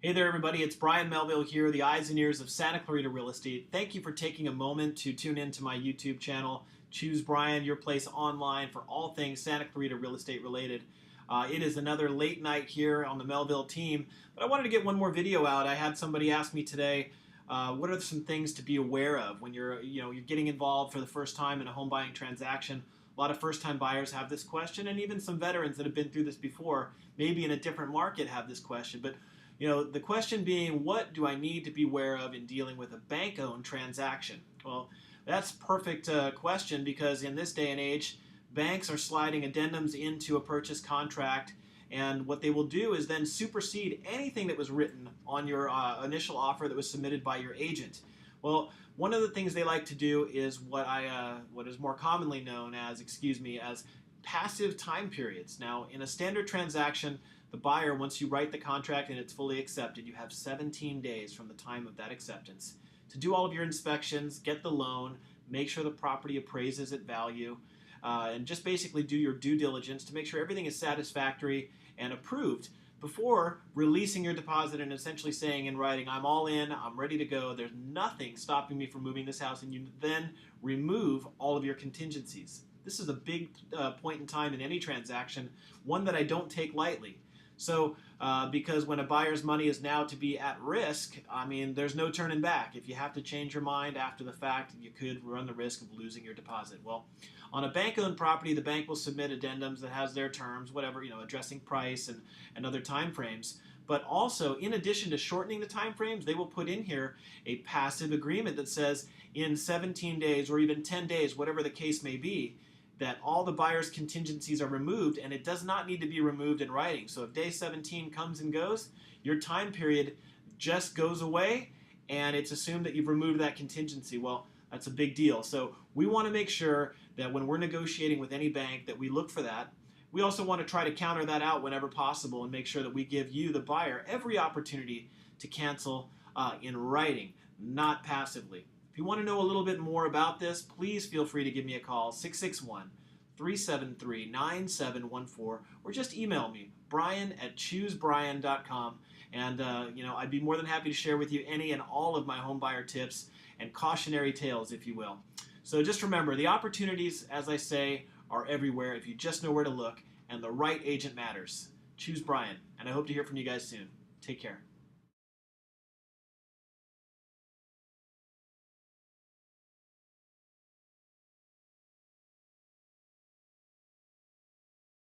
Hey there, everybody. It's Brian Melville here, the eyes and ears of Santa Clarita Real Estate. Thank you for taking a moment to tune into my YouTube channel. Choose Brian, your place online for all things Santa Clarita Real Estate related. It is another late night here on the Melville team, but I wanted to get one more video out. I had somebody ask me today, what are some things to be aware of when you're getting involved for the first time in a home buying transaction? A lot of first-time buyers have this question, and even some veterans that have been through this before, maybe in a different market, have this question. But the question being, what do I need to be aware of in dealing with a bank-owned transaction? Well, that's a perfect question because in this day and age, banks are sliding addendums into a purchase contract, and what they will do is then supersede anything that was written on your initial offer that was submitted by your agent. Well, one of the things they like to do is what is more commonly known as, as passive time periods. Now, in a standard transaction, the buyer, once you write the contract and it's fully accepted, you have 17 days from the time of that acceptance to do all of your inspections, get the loan, make sure the property appraises at value, and just basically do your due diligence to make sure everything is satisfactory and approved before releasing your deposit and essentially saying in writing, I'm all in, I'm ready to go, there's nothing stopping me from moving this house, and you then remove all of your contingencies. This is a big point in time in any transaction, one that I don't take lightly. So, because when a buyer's money is now to be at risk, there's no turning back. If you have to change your mind after the fact, you could run the risk of losing your deposit. Well, on a bank-owned property, the bank will submit addendums that has their terms, whatever, addressing price and other time frames. But also, in addition to shortening the time frames, they will put in here a passive agreement that says in 17 days or even 10 days, whatever the case may be, that all the buyer's contingencies are removed, and it does not need to be removed in writing. So if day 17 comes and goes, your time period just goes away, and it's assumed that you've removed that contingency. Well, that's a big deal. So we want to make sure that when we're negotiating with any bank that we look for that. We also want to try to counter that out whenever possible and make sure that we give you, the buyer, every opportunity to cancel in writing, not passively. If you want to know a little bit more about this, please feel free to give me a call, 661-373-9714, or just email me, brian@choosebrian.com, and I'd be more than happy to share with you any and all of my home buyer tips and cautionary tales, if you will. So just remember, the opportunities, as I say, are everywhere if you just know where to look, and the right agent matters. Choose Brian, and I hope to hear from you guys soon. Take care.